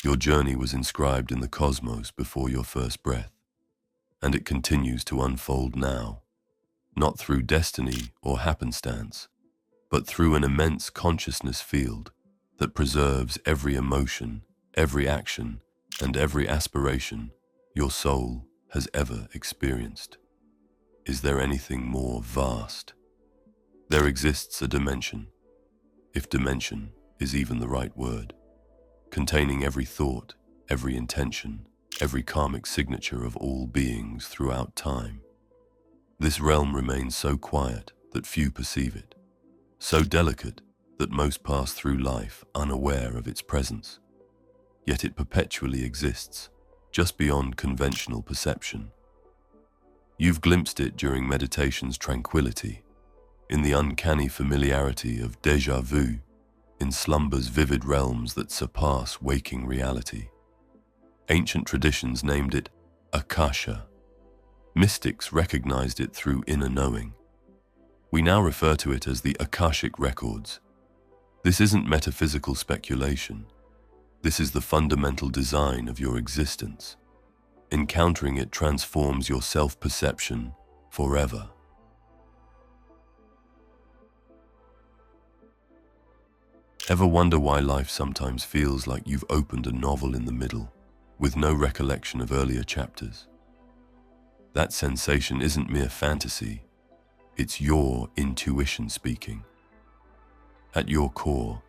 Your journey was inscribed in the cosmos before your first breath, and it continues to unfold now, not through destiny or happenstance, but through an immense consciousness field that preserves every emotion, every action, and every aspiration your soul has ever experienced. Is there anything more vast? There exists a dimension, if dimension is even the right word, containing every thought, every intention, every karmic signature of all beings throughout time. This realm remains so quiet that few perceive it, so delicate that most pass through life unaware of its presence. Yet it perpetually exists, just beyond conventional perception. You've glimpsed it during meditation's tranquility, in the uncanny familiarity of déjà vu, in slumber's vivid realms that surpass waking reality. Ancient traditions named it Akasha. Mystics recognized it through inner knowing. We now refer to it as the Akashic records. This isn't metaphysical speculation. This is the fundamental design of your existence. Encountering it transforms your self-perception forever. Ever wonder why life sometimes feels like you've opened a novel in the middle, with no recollection of earlier chapters? That sensation isn't mere fantasy, it's your intuition speaking. At your core,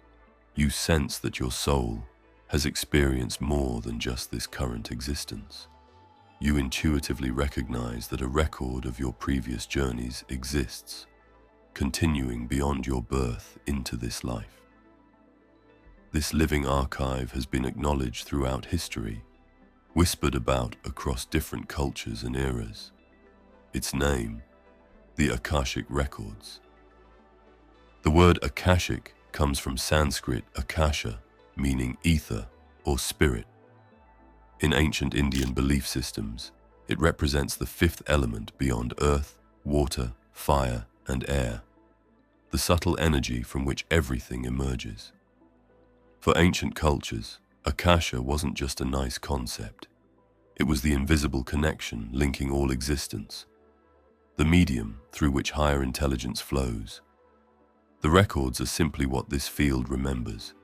you sense that your soul has experienced more than just this current existence. You intuitively recognize that a record of your previous journeys exists, continuing beyond your birth into this life. This living archive has been acknowledged throughout history, whispered about across different cultures and eras. Its name, the Akashic Records. The word Akashic comes from Sanskrit Akasha, meaning ether or spirit. In ancient Indian belief systems, it represents the fifth element beyond earth, water, fire, and air, the subtle energy from which everything emerges. For ancient cultures, Akasha wasn't just a nice concept. It was the invisible connection linking all existence, the medium through which higher intelligence flows. The records are simply what this field remembers.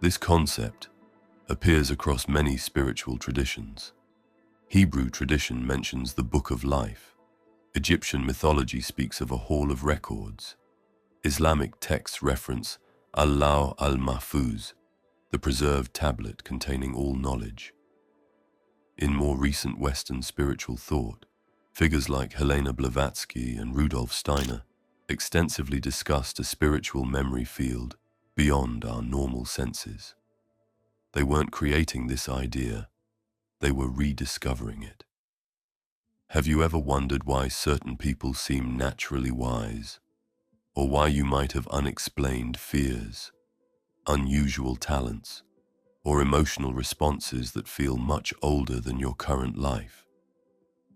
This concept appears across many spiritual traditions. Hebrew tradition mentions the Book of Life. Egyptian mythology speaks of a hall of records. Islamic texts reference Allah al-Mahfuz, the preserved tablet containing all knowledge. In more recent Western spiritual thought, figures like Helena Blavatsky and Rudolf Steiner extensively discussed a spiritual memory field beyond our normal senses. They weren't creating this idea, they were rediscovering it. Have you ever wondered why certain people seem naturally wise, or why you might have unexplained fears, unusual talents, or emotional responses that feel much older than your current life?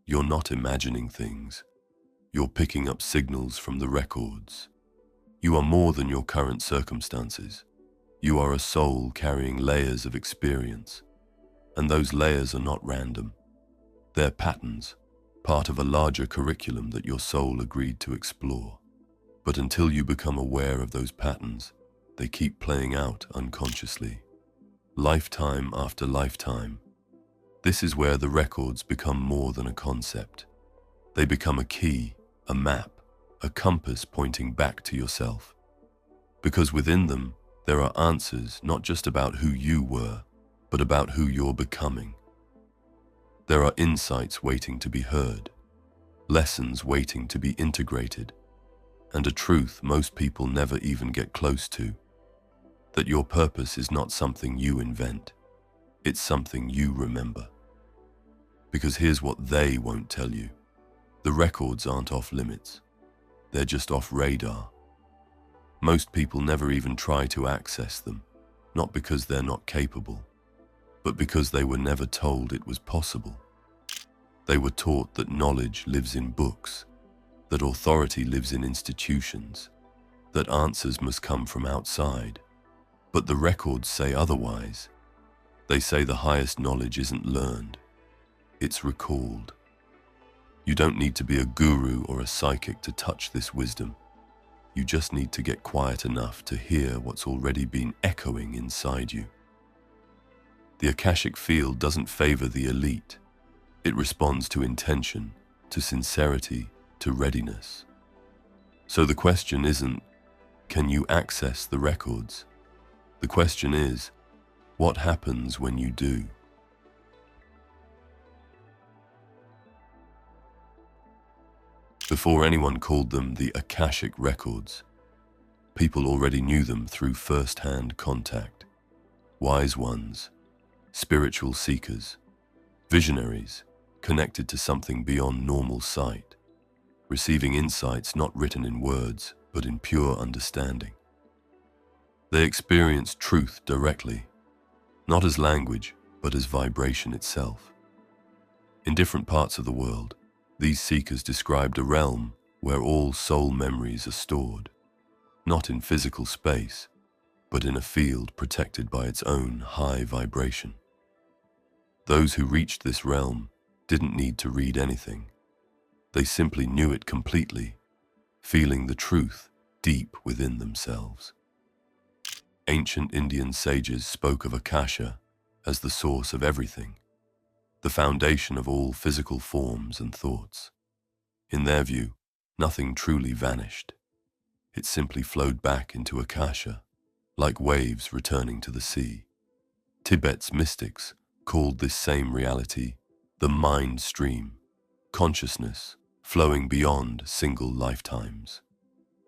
You're not imagining things. You're picking up signals from the records. You are more than your current circumstances. You are a soul carrying layers of experience, and those layers are not random. They're patterns, part of a larger curriculum that your soul agreed to explore. But until you become aware of those patterns, they keep playing out unconsciously, lifetime after lifetime. This is where the records become more than a concept. They become a key, a map, a compass pointing back to yourself. Because within them, there are answers not just about who you were, but about who you're becoming. There are insights waiting to be heard, lessons waiting to be integrated, and a truth most people never even get close to, that your purpose is not something you invent, it's something you remember. Because here's what they won't tell you. The records aren't off limits, they're just off radar. Most people never even try to access them, not because they're not capable, but because they were never told it was possible. They were taught that knowledge lives in books, that authority lives in institutions, that answers must come from outside. But the records say otherwise. They say the highest knowledge isn't learned, it's recalled. You don't need to be a guru or a psychic to touch this wisdom. You just need to get quiet enough to hear what's already been echoing inside you. The Akashic field doesn't favor the elite. It responds to intention, to sincerity, to readiness. So the question isn't, can you access the records? The question is, what happens when you do? Before anyone called them the Akashic records, people already knew them through first-hand contact. Wise ones, spiritual seekers, visionaries, connected to something beyond normal sight, receiving insights not written in words, but in pure understanding. They experienced truth directly, not as language, but as vibration itself. In different parts of the world, these seekers described a realm where all soul memories are stored, not in physical space, but in a field protected by its own high vibration. Those who reached this realm didn't need to read anything. They simply knew it completely, feeling the truth deep within themselves. Ancient Indian sages spoke of Akasha as the source of everything, the foundation of all physical forms and thoughts. In their view, nothing truly vanished. It simply flowed back into Akasha, like waves returning to the sea. Tibet's mystics called this same reality the mind stream, consciousness flowing beyond single lifetimes.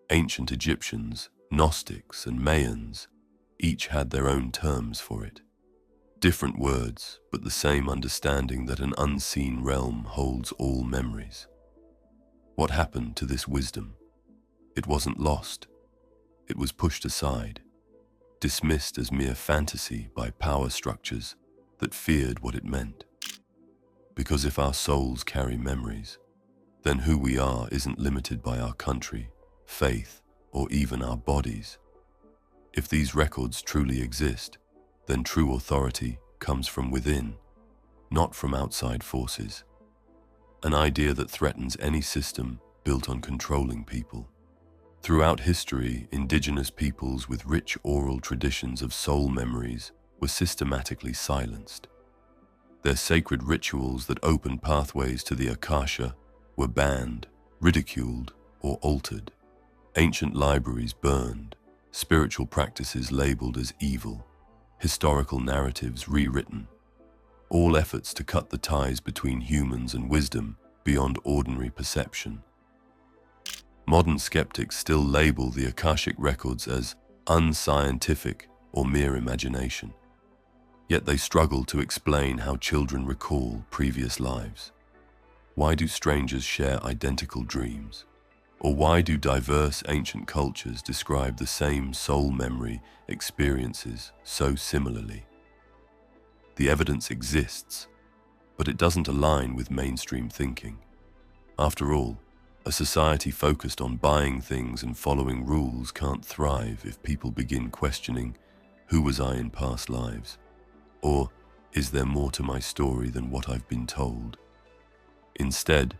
Ancient Egyptians, Gnostics, and Mayans each had their own terms for it. Different words, but the same understanding that an unseen realm holds all memories. What happened to this wisdom? It wasn't lost. It was pushed aside, dismissed as mere fantasy by power structures that feared what it meant. Because if our souls carry memories, then who we are isn't limited by our country, faith, or even our bodies. If these records truly exist, then true authority comes from within, not from outside forces. An idea that threatens any system built on controlling people. Throughout history, indigenous peoples with rich oral traditions of soul memories were systematically silenced. Their sacred rituals that opened pathways to the Akasha were banned, ridiculed, or altered. Ancient libraries burned, spiritual practices labeled as evil, historical narratives rewritten. All efforts to cut the ties between humans and wisdom beyond ordinary perception. Modern skeptics still label the Akashic records as unscientific or mere imagination. Yet they struggle to explain how children recall previous lives. Why do strangers share identical dreams? Or why do diverse ancient cultures describe the same soul memory experiences so similarly? The evidence exists, but it doesn't align with mainstream thinking. After all, a society focused on buying things and following rules can't thrive if people begin questioning, who was I in past lives? Or, is there more to my story than what I've been told? Instead,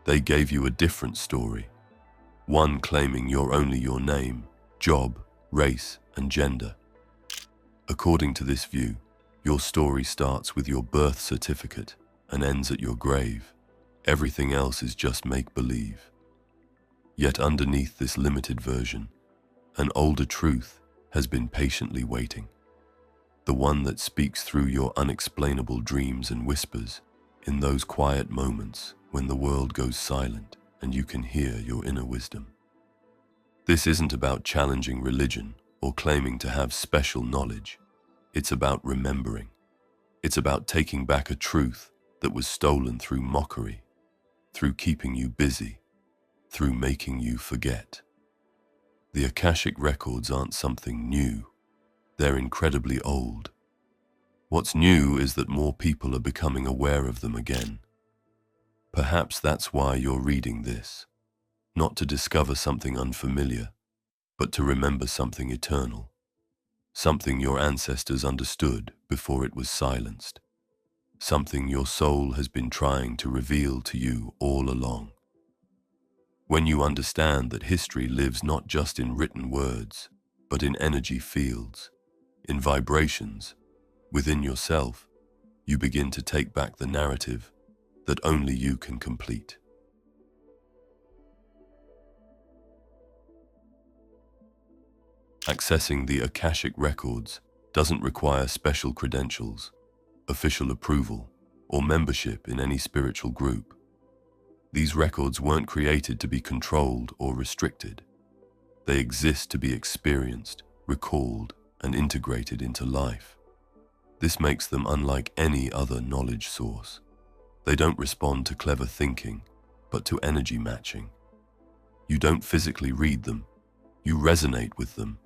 they gave you a different story, one claiming you're only your name, job, race, and gender. According to this view, your story starts with your birth certificate and ends at your grave. Everything else is just make-believe. Yet underneath this limited version, an older truth has been patiently waiting. The one that speaks through your unexplainable dreams and whispers in those quiet moments when the world goes silent and you can hear your inner wisdom. This isn't about challenging religion or claiming to have special knowledge. It's about remembering. It's about taking back a truth that was stolen through mockery, through keeping you busy, through making you forget. The Akashic records aren't something new. They're incredibly old. What's new is that more people are becoming aware of them again. Perhaps that's why you're reading this, not to discover something unfamiliar, but to remember something eternal, something your ancestors understood before it was silenced, something your soul has been trying to reveal to you all along. When you understand that history lives not just in written words, but in energy fields, in vibrations, within yourself, you begin to take back the narrative that only you can complete. Accessing the Akashic records doesn't require special credentials, official approval, or membership in any spiritual group. These records weren't created to be controlled or restricted. They exist to be experienced, recalled, and integrated into life. This makes them unlike any other knowledge source. They don't respond to clever thinking, but to energy matching. You don't physically read them, you resonate with them.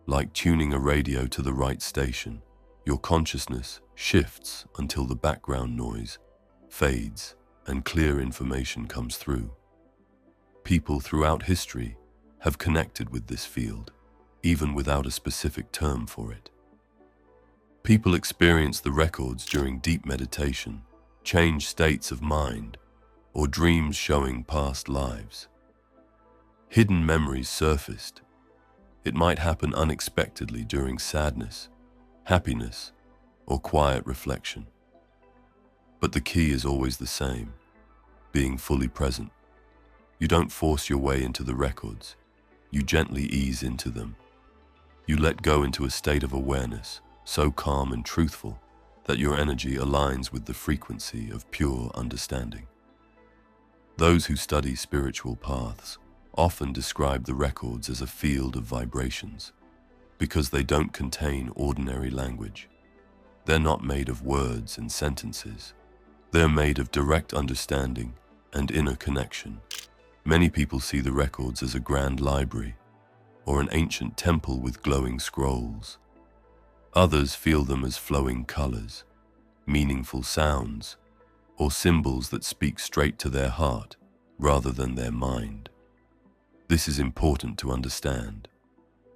Like tuning a radio to the right station, your consciousness shifts until the background noise fades and clear information comes through. People throughout history have connected with this field, even without a specific term for it. People experience the records during deep meditation, changed states of mind, or dreams showing past lives. Hidden memories surfaced. It might happen unexpectedly during sadness, happiness, or quiet reflection. But the key is always the same: being fully present. You don't force your way into the records. You gently ease into them. You let go into a state of awareness, so calm and truthful that your energy aligns with the frequency of pure understanding. Those who study spiritual paths often describe the records as a field of vibrations because they don't contain ordinary language. They're not made of words and sentences. They're made of direct understanding and inner connection. Many people see the records as a grand library or an ancient temple with glowing scrolls. Others feel them as flowing colors, meaningful sounds, or symbols that speak straight to their heart rather than their mind. This is important to understand.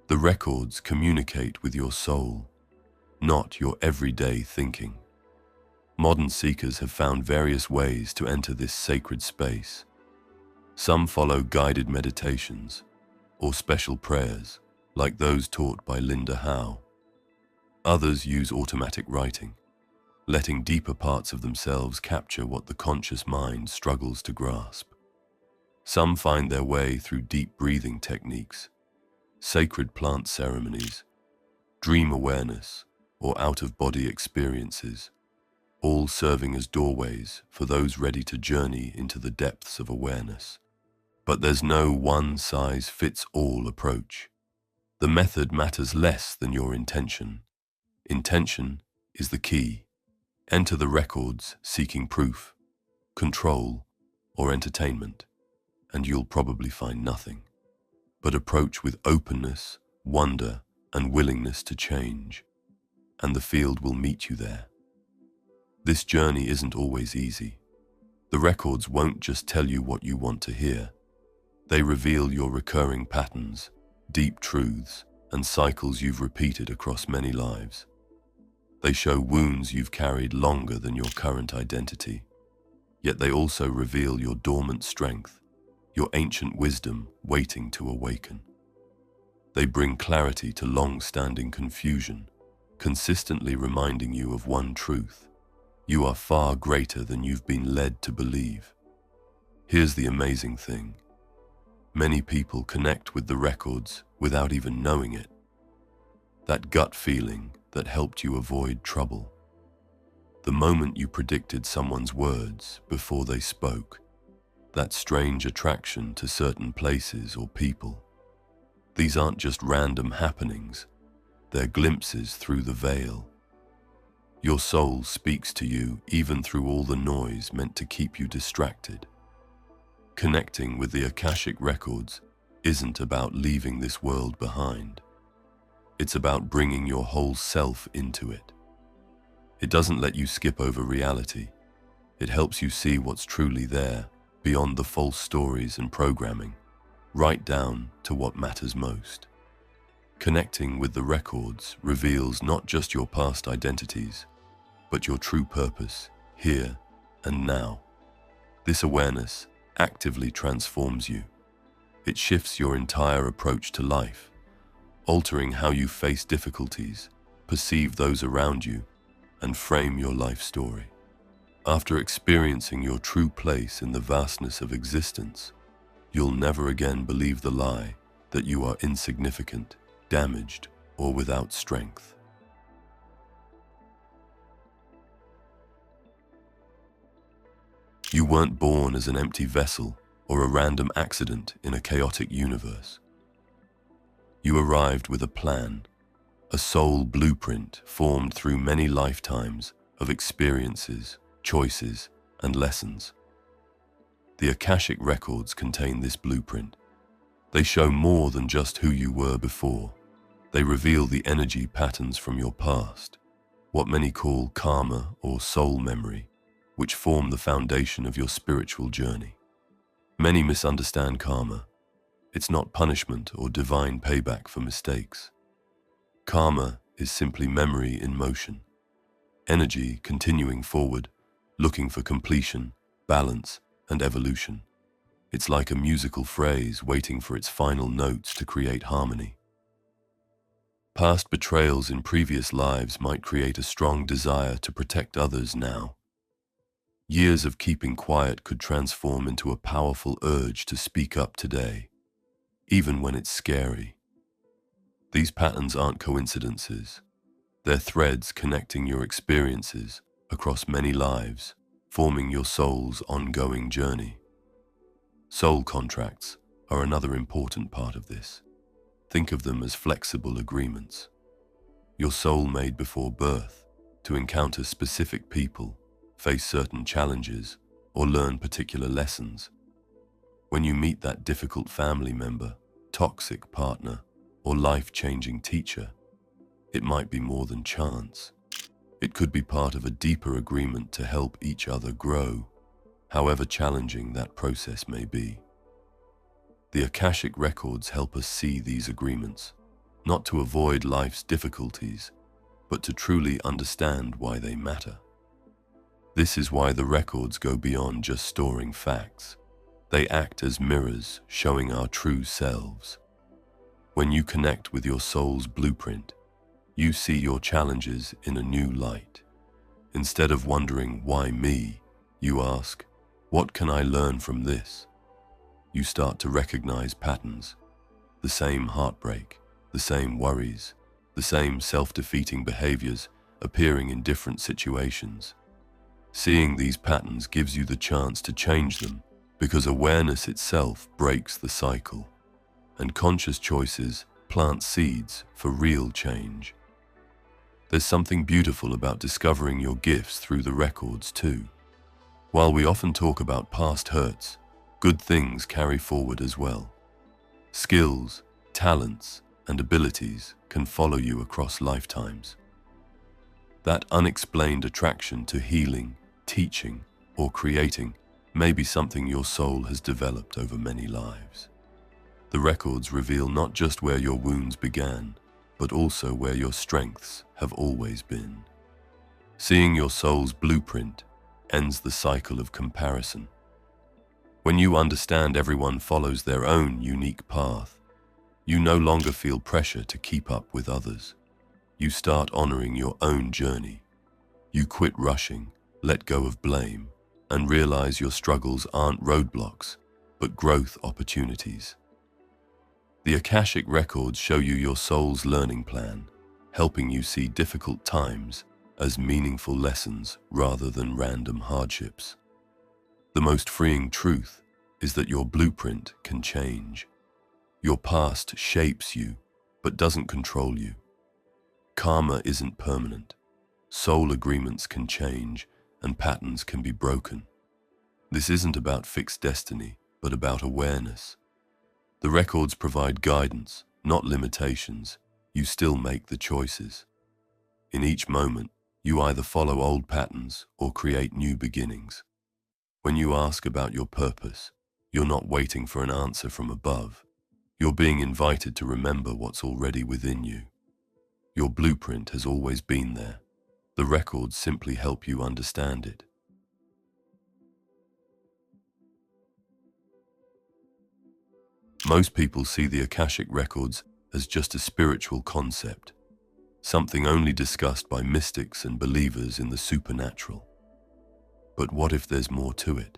The records communicate with your soul, not your everyday thinking. Modern seekers have found various ways to enter this sacred space. Some follow guided meditations or special prayers, like those taught by Linda Howe. Others use automatic writing, letting deeper parts of themselves capture what the conscious mind struggles to grasp. Some find their way through deep breathing techniques, sacred plant ceremonies, dream awareness, or out-of-body experiences, all serving as doorways for those ready to journey into the depths of awareness. But there's no one-size-fits-all approach. The method matters less than your intention. Intention is the key. Enter the records seeking proof, control, or entertainment, and you'll probably find nothing. But approach with openness, wonder, and willingness to change, and the field will meet you there. This journey isn't always easy. The records won't just tell you what you want to hear. They reveal your recurring patterns, deep truths, and cycles you've repeated across many lives. They show wounds you've carried longer than your current identity, yet they also reveal your dormant strength, your ancient wisdom waiting to awaken. They bring clarity to long-standing confusion, consistently reminding you of one truth: you are far greater than you've been led to believe. Here's the amazing thing. Many people connect with the records without even knowing it. That gut feeling that helped you avoid trouble. The moment you predicted someone's words before they spoke. That strange attraction to certain places or people. These aren't just random happenings. They're glimpses through the veil. Your soul speaks to you even through all the noise meant to keep you distracted. Connecting with the Akashic records isn't about leaving this world behind. It's about bringing your whole self into it. It doesn't let you skip over reality. It helps you see what's truly there, beyond the false stories and programming, right down to what matters most. Connecting with the records reveals not just your past identities, but your true purpose here and now. This awareness actively transforms you. It shifts your entire approach to life, altering how you face difficulties, perceive those around you, and frame your life story. After experiencing your true place in the vastness of existence, you'll never again believe the lie that you are insignificant, damaged, or without strength. You weren't born as an empty vessel or a random accident in a chaotic universe. You arrived with a plan, a soul blueprint formed through many lifetimes of experiences, choices, and lessons. The Akashic records contain this blueprint. They show more than just who you were before. They reveal the energy patterns from your past, what many call karma or soul memory, which form the foundation of your spiritual journey. Many misunderstand karma. It's not punishment or divine payback for mistakes. Karma is simply memory in motion, energy continuing forward, looking for completion, balance, and evolution. It's like a musical phrase waiting for its final notes to create harmony. Past betrayals in previous lives might create a strong desire to protect others now. Years of keeping quiet could transform into a powerful urge to speak up today, even when it's scary. These patterns aren't coincidences. They're threads connecting your experiences across many lives, forming your soul's ongoing journey. Soul contracts are another important part of this. Think of them as flexible agreements. Your soul made before birth to encounter specific people, face certain challenges, or learn particular lessons. When you meet that difficult family member, toxic partner, or life-changing teacher, it might be more than chance. It could be part of a deeper agreement to help each other grow, however challenging that process may be. The Akashic records help us see these agreements, not to avoid life's difficulties, but to truly understand why they matter. This is why the records go beyond just storing facts. They act as mirrors showing our true selves. When you connect with your soul's blueprint, you see your challenges in a new light. Instead of wondering, why me, you ask, what can I learn from this? You start to recognize patterns, the same heartbreak, the same worries, the same self-defeating behaviors appearing in different situations. Seeing these patterns gives you the chance to change them, because awareness itself breaks the cycle, and conscious choices plant seeds for real change. There's something beautiful about discovering your gifts through the records too. While we often talk about past hurts, good things carry forward as well. Skills, talents, and abilities can follow you across lifetimes. That unexplained attraction to healing, teaching, or creating may be something your soul has developed over many lives. The records reveal not just where your wounds began, but also where your strengths have always been. Seeing your soul's blueprint ends the cycle of comparison. When you understand everyone follows their own unique path, you no longer feel pressure to keep up with others. You start honoring your own journey. You quit rushing, let go of blame, and realize your struggles aren't roadblocks, but growth opportunities. The Akashic records show you your soul's learning plan, helping you see difficult times as meaningful lessons rather than random hardships. The most freeing truth is that your blueprint can change. Your past shapes you, but doesn't control you. Karma isn't permanent. Soul agreements can change, and patterns can be broken. This isn't about fixed destiny, but about awareness. The records provide guidance, not limitations. You still make the choices. In each moment, you either follow old patterns or create new beginnings. When you ask about your purpose, you're not waiting for an answer from above. You're being invited to remember what's already within you. Your blueprint has always been there. The records simply help you understand it. Most people see the Akashic records as just a spiritual concept, something only discussed by mystics and believers in the supernatural. But what if there's more to it?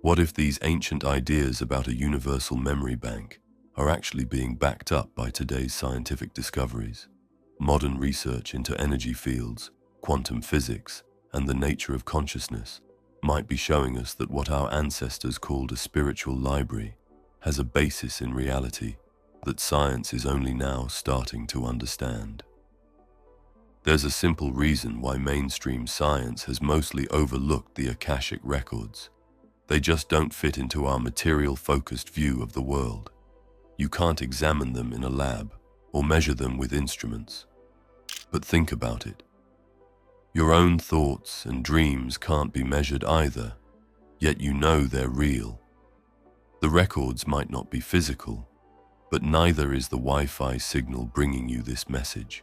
What if these ancient ideas about a universal memory bank are actually being backed up by today's scientific discoveries? Modern research into energy fields, quantum physics, and the nature of consciousness might be showing us that what our ancestors called a spiritual library has a basis in reality that science is only now starting to understand. There's a simple reason why mainstream science has mostly overlooked the Akashic records. They just don't fit into our material-focused view of the world. You can't examine them in a lab or measure them with instruments. But think about it. Your own thoughts and dreams can't be measured either, yet you know they're real. The records might not be physical, but neither is the Wi-Fi signal bringing you this message.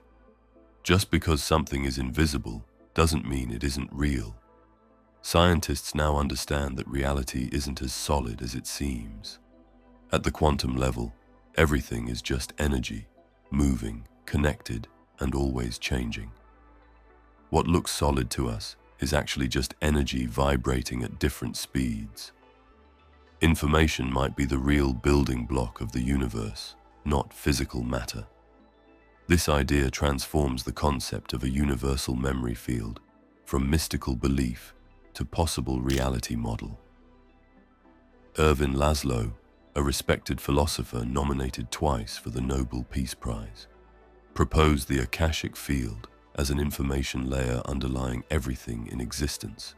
Just because something is invisible doesn't mean it isn't real. Scientists now understand that reality isn't as solid as it seems. At the quantum level, everything is just energy, moving, connected, and always changing. What looks solid to us is actually just energy vibrating at different speeds. Information might be the real building block of the universe, not physical matter. This idea transforms the concept of a universal memory field from mystical belief to possible reality model. Ervin Laszlo, a respected philosopher nominated twice for the Nobel Peace Prize, proposed the Akashic field as an information layer underlying everything in existence.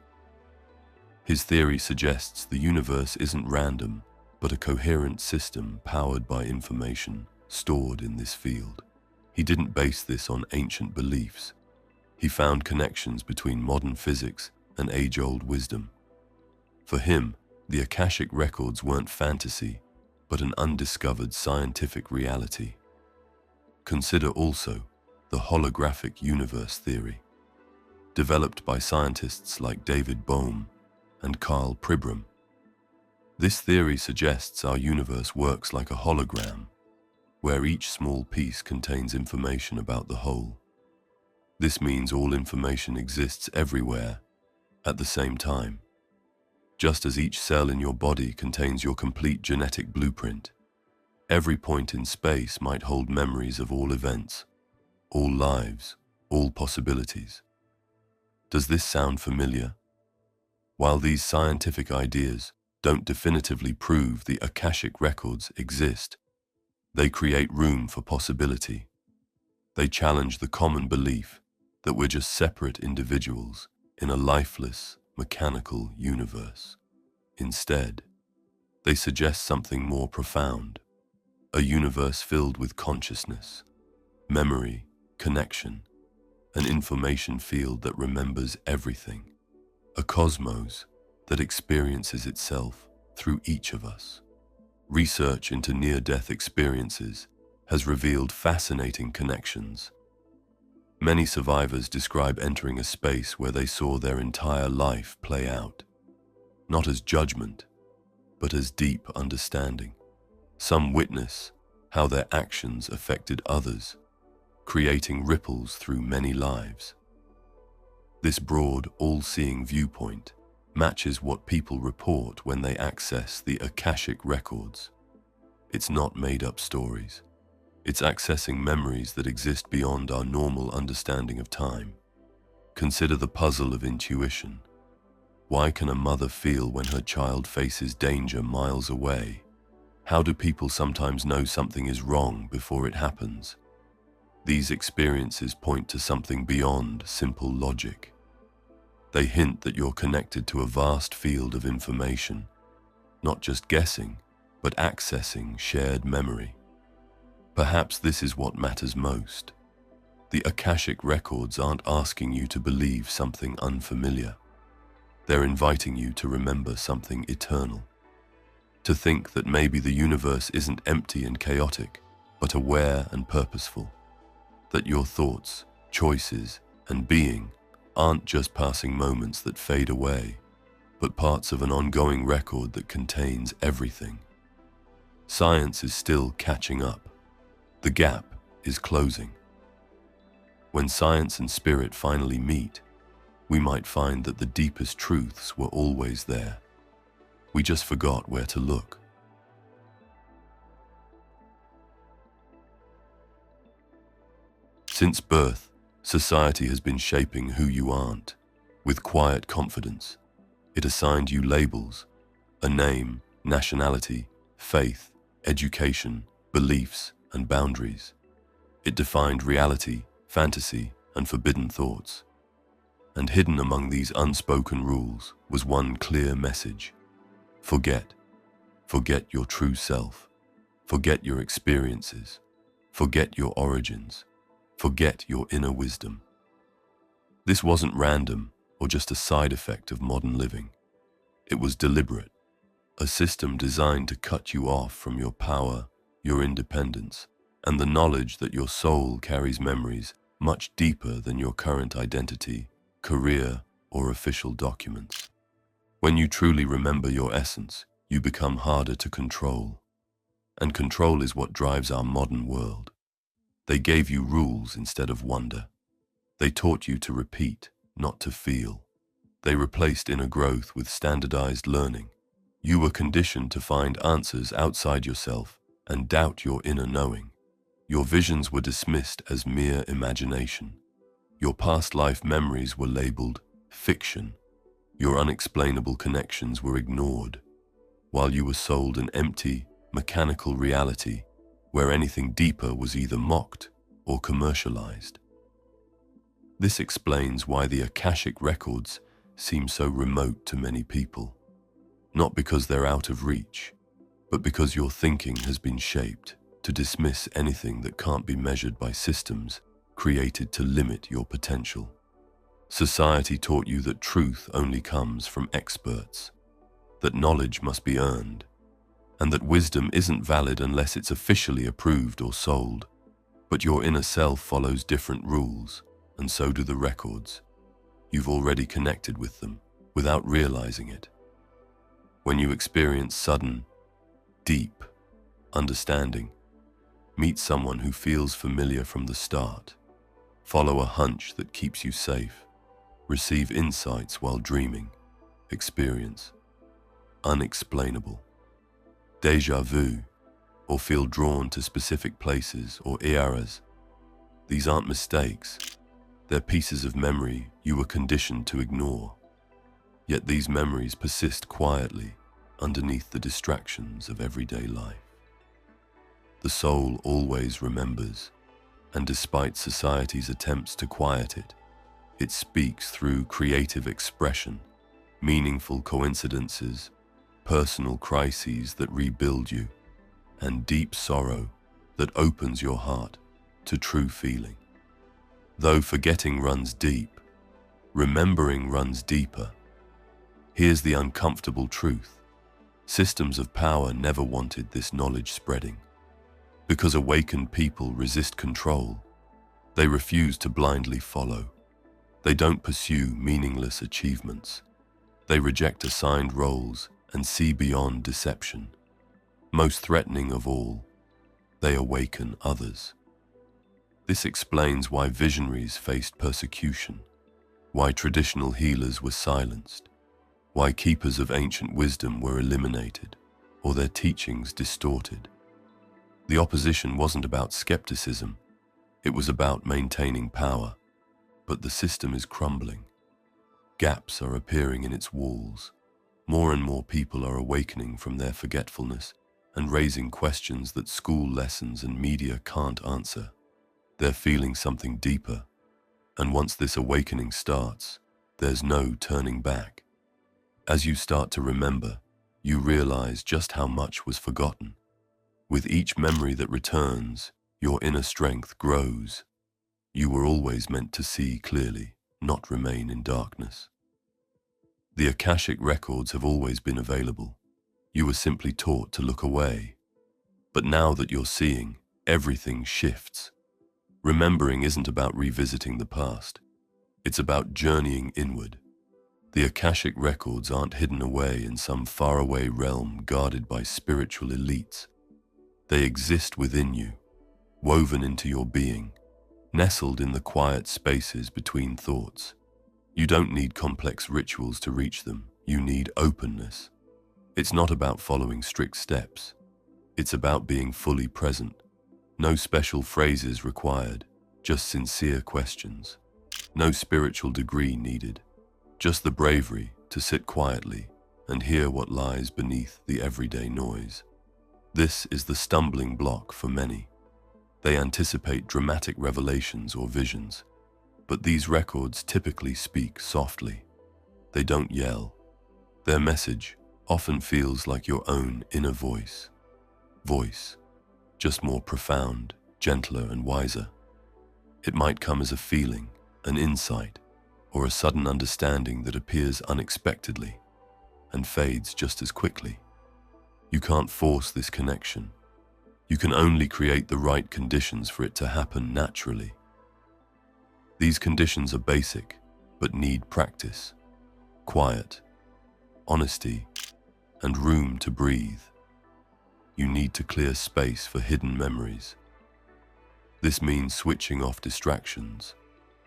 His theory suggests the universe isn't random, but a coherent system powered by information stored in this field. He didn't base this on ancient beliefs. He found connections between modern physics and age-old wisdom. For him, the Akashic records weren't fantasy, but an undiscovered scientific reality. Consider also the holographic universe theory, developed by scientists like David Bohm and Carl Pribram. This theory suggests our universe works like a hologram, where each small piece contains information about the whole. This means all information exists everywhere at the same time. Just as each cell in your body contains your complete genetic blueprint, every point in space might hold memories of all events, all lives, all possibilities. Does this sound familiar? While these scientific ideas don't definitively prove the Akashic records exist, they create room for possibility. They challenge the common belief that we're just separate individuals in a lifeless, mechanical universe. Instead, they suggest something more profound, a universe filled with consciousness, memory, connection, an information field that remembers everything, a cosmos that experiences itself through each of us. Research into near-death experiences has revealed fascinating connections. Many survivors describe entering a space where they saw their entire life play out, not as judgment, but as deep understanding. Some witness how their actions affected others, creating ripples through many lives. This broad, all-seeing viewpoint matches what people report when they access the Akashic records. It's not made-up stories. It's accessing memories that exist beyond our normal understanding of time. Consider the puzzle of intuition. Why can a mother feel when her child faces danger miles away? How do people sometimes know something is wrong before it happens? These experiences point to something beyond simple logic. They hint that you're connected to a vast field of information, not just guessing, but accessing shared memory. Perhaps this is what matters most. The Akashic records aren't asking you to believe something unfamiliar. They're inviting you to remember something eternal, To think that maybe the universe isn't empty and chaotic, but aware and purposeful. That your thoughts, choices, and being aren't just passing moments that fade away, but parts of an ongoing record that contains everything. Science is still catching up. The gap is closing. When science and spirit finally meet, we might find that the deepest truths were always there. We just forgot where to look. Since birth, society has been shaping who you aren't. With quiet confidence, it assigned you labels, a name, nationality, faith, education, beliefs, and boundaries. It defined reality, fantasy, and forbidden thoughts. And hidden among these unspoken rules was one clear message. Forget. Forget your true self. Forget your experiences. Forget your origins. Forget your inner wisdom. This wasn't random or just a side effect of modern living. It was deliberate, a system designed to cut you off from your power, your independence, and the knowledge that your soul carries memories much deeper than your current identity, career, or official documents. When you truly remember your essence, you become harder to control. And control is what drives our modern world. They gave you rules instead of wonder. They taught you to repeat, not to feel. They replaced inner growth with standardized learning. You were conditioned to find answers outside yourself and doubt your inner knowing. Your visions were dismissed as mere imagination. Your past life memories were labeled fiction. Your unexplainable connections were ignored, while you were sold an empty, mechanical reality where anything deeper was either mocked or commercialized. This explains why the Akashic records seem so remote to many people. Not because they're out of reach, but because your thinking has been shaped to dismiss anything that can't be measured by systems created to limit your potential. Society taught you that truth only comes from experts, that knowledge must be earned, and that wisdom isn't valid unless it's officially approved or sold. But your inner self follows different rules, and so do the records. You've already connected with them without realizing it. When you experience sudden, deep understanding, meet someone who feels familiar from the start, follow a hunch that keeps you safe, receive insights while dreaming, experience unexplainable, déjà vu, or feel drawn to specific places or eras. These aren't mistakes. They're pieces of memory you were conditioned to ignore. Yet these memories persist quietly underneath the distractions of everyday life. The soul always remembers, and despite society's attempts to quiet it, it speaks through creative expression, meaningful coincidences, personal crises that rebuild you, and deep sorrow that opens your heart to true feeling. Though forgetting runs deep, remembering runs deeper. Here's the uncomfortable truth. Systems of power never wanted this knowledge spreading. Because awakened people resist control, they refuse to blindly follow. They don't pursue meaningless achievements. They reject assigned roles and see beyond deception. Most threatening of all, they awaken others. This explains why visionaries faced persecution, why traditional healers were silenced, why keepers of ancient wisdom were eliminated, or their teachings distorted. The opposition wasn't about skepticism, it was about maintaining power. But the system is crumbling. Gaps are appearing in its walls. More and more people are awakening from their forgetfulness and raising questions that school lessons and media can't answer. They're feeling something deeper, and once this awakening starts, there's no turning back. As you start to remember, you realize just how much was forgotten. With each memory that returns, your inner strength grows. You were always meant to see clearly, not remain in darkness. The Akashic records have always been available. You were simply taught to look away. But now that you're seeing, everything shifts. Remembering isn't about revisiting the past. It's about journeying inward. The Akashic records aren't hidden away in some faraway realm guarded by spiritual elites. They exist within you, woven into your being, nestled in the quiet spaces between thoughts. You don't need complex rituals to reach them. You need openness. It's not about following strict steps. It's about being fully present. No special phrases required, just sincere questions. No spiritual degree needed, just the bravery to sit quietly and hear what lies beneath the everyday noise. This is the stumbling block for many. They anticipate dramatic revelations or visions, but these records typically speak softly. They don't yell. Their message often feels like your own inner voice. Just more profound, gentler, and wiser. It might come as a feeling, an insight, or a sudden understanding that appears unexpectedly and fades just as quickly. You can't force this connection. You can only create the right conditions for it to happen naturally. These conditions are basic, but need practice, quiet, honesty, and room to breathe. You need to clear space for hidden memories. This means switching off distractions,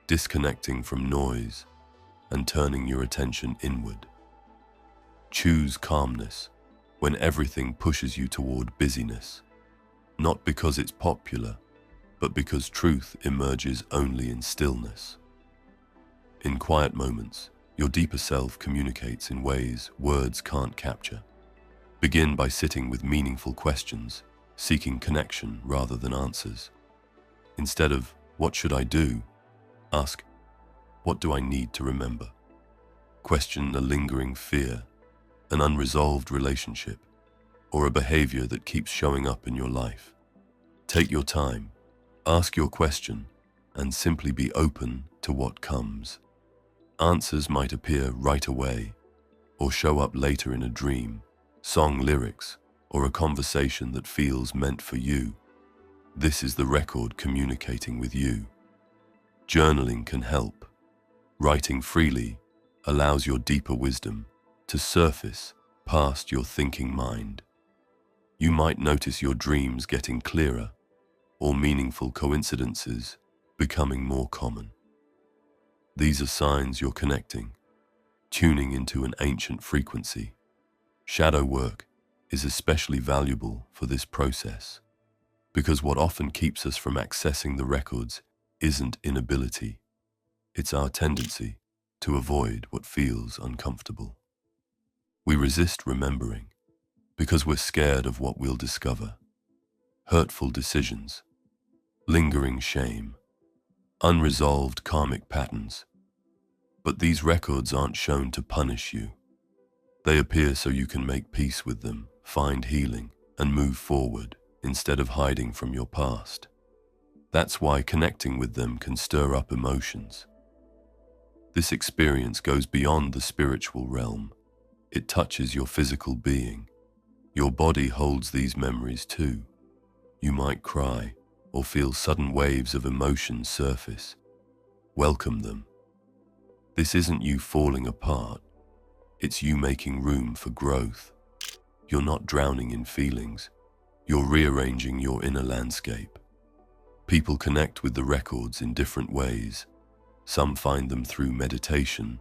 disconnecting from noise, and turning your attention inward. Choose calmness when everything pushes you toward busyness, not because it's popular, but because truth emerges only in stillness. In quiet moments, your deeper self communicates in ways words can't capture. Begin by sitting with meaningful questions, seeking connection rather than answers. Instead of, "What should I do?" ask, "What do I need to remember?" Question a lingering fear, an unresolved relationship, or a behavior that keeps showing up in your life. Take your time, ask your question, and simply be open to what comes. Answers might appear right away, or show up later in a dream, song lyrics, or a conversation that feels meant for you. This is the record communicating with you. Journaling can help. Writing freely allows your deeper wisdom to surface past your thinking mind. You might notice your dreams getting clearer, or meaningful coincidences becoming more common. These are signs you're connecting, tuning into an ancient frequency. Shadow work is especially valuable for this process, because what often keeps us from accessing the records isn't inability. It's our tendency to avoid what feels uncomfortable. We resist remembering because we're scared of what we'll discover. Hurtful decisions, lingering shame, unresolved karmic patterns. But these records aren't shown to punish you. They appear so you can make peace with them, find healing, and move forward instead of hiding from your past. That's why connecting with them can stir up emotions. This experience goes beyond the spiritual realm. It touches your physical being. Your body holds these memories too. You might cry or feel sudden waves of emotion surface. Welcome them. This isn't you falling apart. It's you making room for growth. You're not drowning in feelings. You're rearranging your inner landscape. People connect with the records in different ways. Some find them through meditation,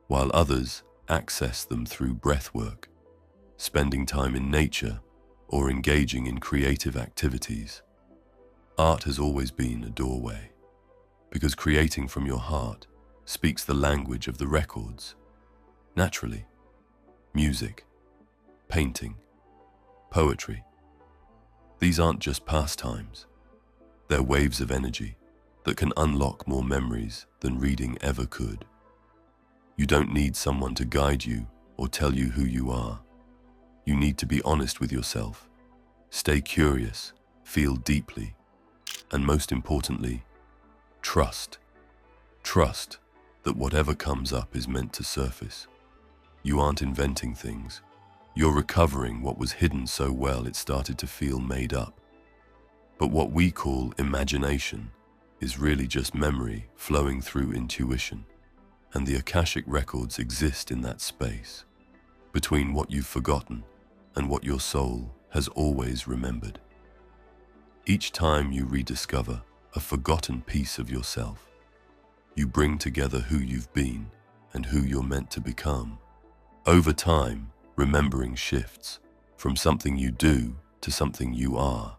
while others access them through breathwork, spending time in nature, or engaging in creative activities. Art has always been a doorway, because creating from your heart speaks the language of the records. Naturally, music, painting, poetry. These aren't just pastimes. They're waves of energy that can unlock more memories than reading ever could. You don't need someone to guide you or tell you who you are. You need to be honest with yourself. Stay curious, feel deeply, and most importantly, trust. Trust that whatever comes up is meant to surface. You aren't inventing things. You're recovering what was hidden so well it started to feel made up. But what we call imagination is really just memory flowing through intuition, and the Akashic records exist in that space, between what you've forgotten and what your soul has always remembered. Each time you rediscover a forgotten piece of yourself, you bring together who you've been and who you're meant to become. Over time, remembering shifts from something you do to something you are.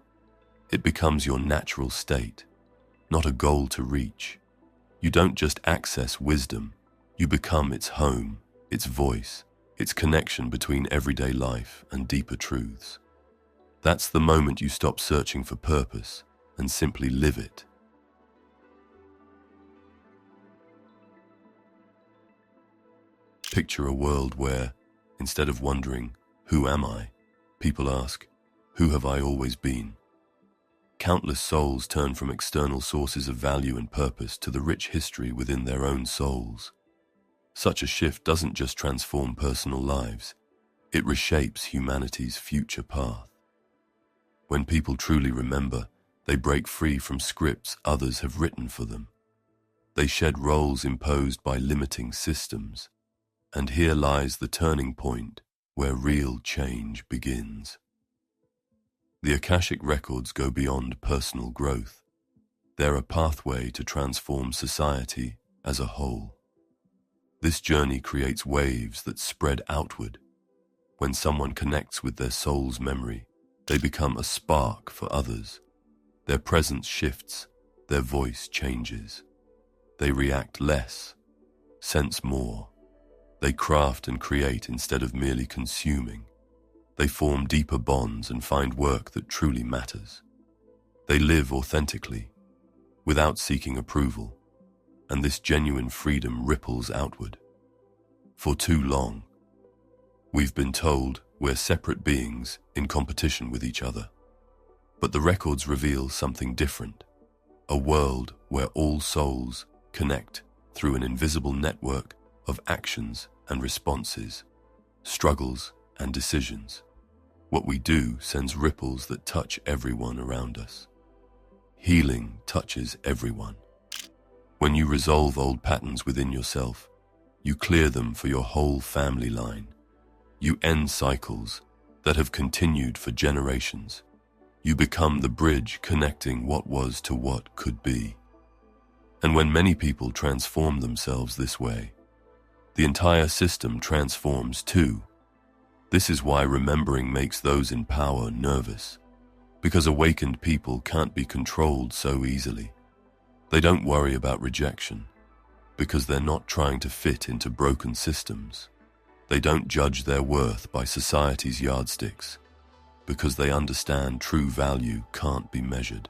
It becomes your natural state, not a goal to reach. You don't just access wisdom, you become its home, its voice, its connection between everyday life and deeper truths. That's the moment you stop searching for purpose and simply live it. Picture a world where, instead of wondering, "Who am I?" people ask, "Who have I always been?" Countless souls turn from external sources of value and purpose to the rich history within their own souls. Such a shift doesn't just transform personal lives, it reshapes humanity's future path. When people truly remember, they break free from scripts others have written for them. They shed roles imposed by limiting systems. And here lies the turning point where real change begins. The Akashic records go beyond personal growth. They're a pathway to transform society as a whole. This journey creates waves that spread outward. When someone connects with their soul's memory, they become a spark for others. Their presence shifts, their voice changes. They react less, sense more. They craft and create instead of merely consuming. They form deeper bonds and find work that truly matters. They live authentically, without seeking approval, and this genuine freedom ripples outward. For too long, we've been told we're separate beings in competition with each other. But the records reveal something different, a world where all souls connect through an invisible network of actions and responses, struggles and decisions. What we do sends ripples that touch everyone around us. Healing touches everyone. When you resolve old patterns within yourself, you clear them for your whole family line. You end cycles that have continued for generations. You become the bridge connecting what was to what could be. And when many people transform themselves this way, the entire system transforms too. This is why remembering makes those in power nervous, because awakened people can't be controlled so easily. They don't worry about rejection, because they're not trying to fit into broken systems. They don't judge their worth by society's yardsticks, because they understand true value can't be measured.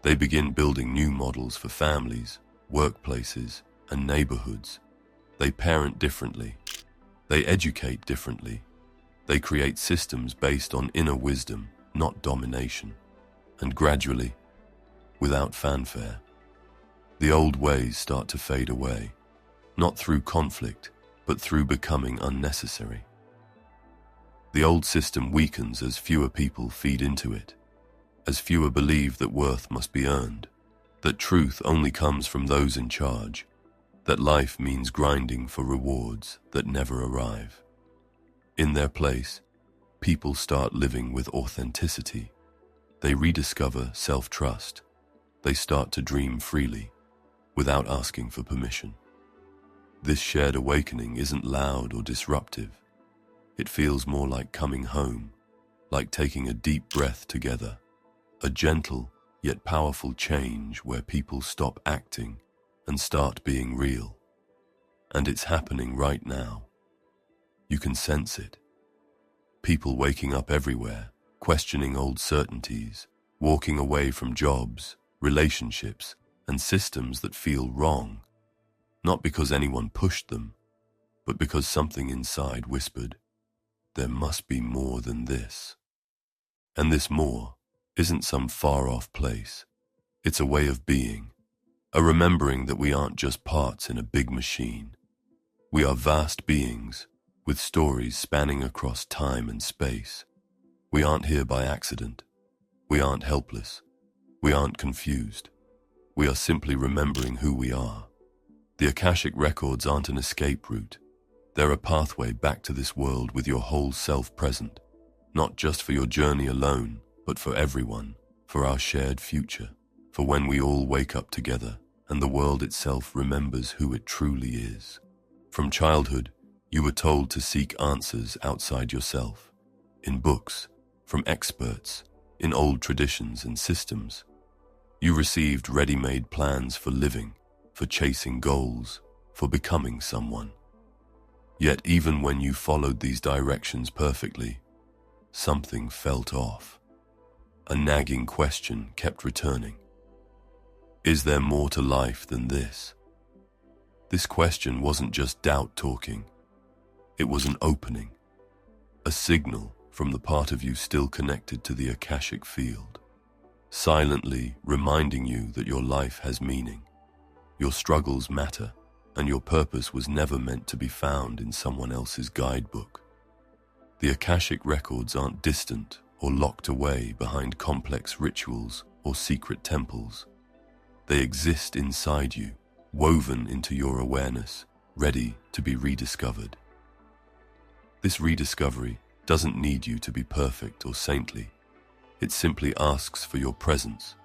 They begin building new models for families, workplaces, and neighborhoods. They parent differently. They educate differently. They create systems based on inner wisdom, not domination. And gradually, without fanfare, the old ways start to fade away, not through conflict, but through becoming unnecessary. The old system weakens as fewer people feed into it, as fewer believe that worth must be earned, that truth only comes from those in charge, that life means grinding for rewards that never arrive. In their place, people start living with authenticity. They rediscover self-trust. They start to dream freely, without asking for permission. This shared awakening isn't loud or disruptive. It feels more like coming home, like taking a deep breath together, a gentle yet powerful change where people stop acting and start being real. And it's happening right now. You can sense it. People waking up everywhere, questioning old certainties, walking away from jobs, relationships, and systems that feel wrong, not because anyone pushed them, but because something inside whispered, there must be more than this. And this more isn't some far-off place. It's a way of being, a remembering that we aren't just parts in a big machine. We are vast beings, with stories spanning across time and space. We aren't here by accident. We aren't helpless. We aren't confused. We are simply remembering who we are. The Akashic records aren't an escape route. They're a pathway back to this world with your whole self present, not just for your journey alone, but for everyone, for our shared future, for when we all wake up together and the world itself remembers who it truly is. From childhood, you were told to seek answers outside yourself, in books, from experts, in old traditions and systems. You received ready-made plans for living, for chasing goals, for becoming someone. Yet even when you followed these directions perfectly, something felt off. A nagging question kept returning. Is there more to life than this? This question wasn't just doubt talking. It was an opening, a signal from the part of you still connected to the Akashic field, silently reminding you that your life has meaning, your struggles matter, and your purpose was never meant to be found in someone else's guidebook. The Akashic records aren't distant or locked away behind complex rituals or secret temples. They exist inside you, woven into your awareness, ready to be rediscovered. This rediscovery doesn't need you to be perfect or saintly. It simply asks for your presence,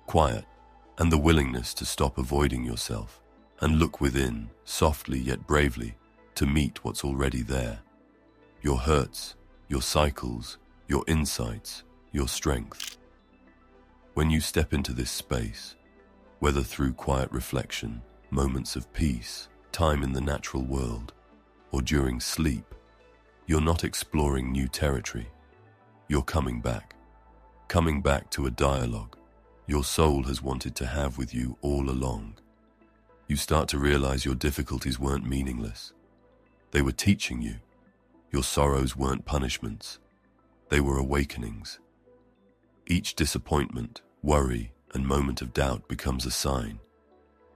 quiet, and the willingness to stop avoiding yourself and look within, softly yet bravely, to meet what's already there. Your hurts, your cycles, your insights, your strength. When you step into this space, whether through quiet reflection, moments of peace, time in the natural world, or during sleep, you're not exploring new territory. You're coming back to a dialogue your soul has wanted to have with you all along. You start to realize your difficulties weren't meaningless. They were teaching you. Your sorrows weren't punishments. They were awakenings. Each disappointment, worry, and moment of doubt becomes a sign,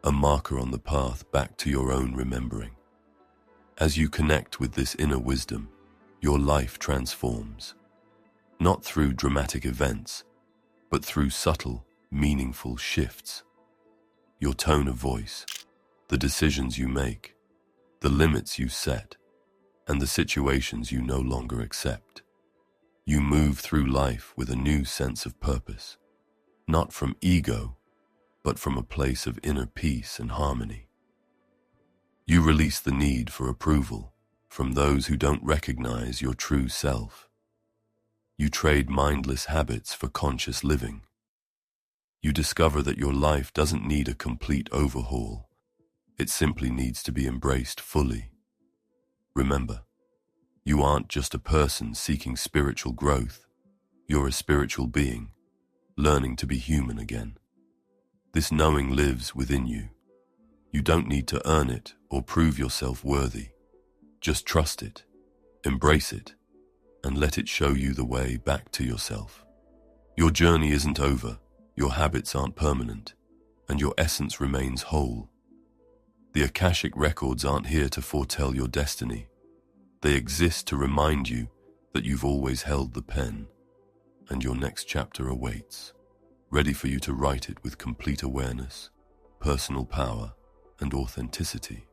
a marker on the path back to your own remembering. As you connect with this inner wisdom, your life transforms, not through dramatic events, but through subtle, meaningful shifts. Your tone of voice, the decisions you make, the limits you set, and the situations you no longer accept. You move through life with a new sense of purpose, not from ego, but from a place of inner peace and harmony. You release the need for approval from those who don't recognize your true self. You trade mindless habits for conscious living. You discover that your life doesn't need a complete overhaul. It simply needs to be embraced fully. Remember, you aren't just a person seeking spiritual growth. You're a spiritual being, learning to be human again. This knowing lives within you. You don't need to earn it or prove yourself worthy. Just trust it, embrace it, and let it show you the way back to yourself. Your journey isn't over, your habits aren't permanent, and your essence remains whole. The Akashic records aren't here to foretell your destiny. They exist to remind you that you've always held the pen, and your next chapter awaits, ready for you to write it with complete awareness, personal power, and authenticity.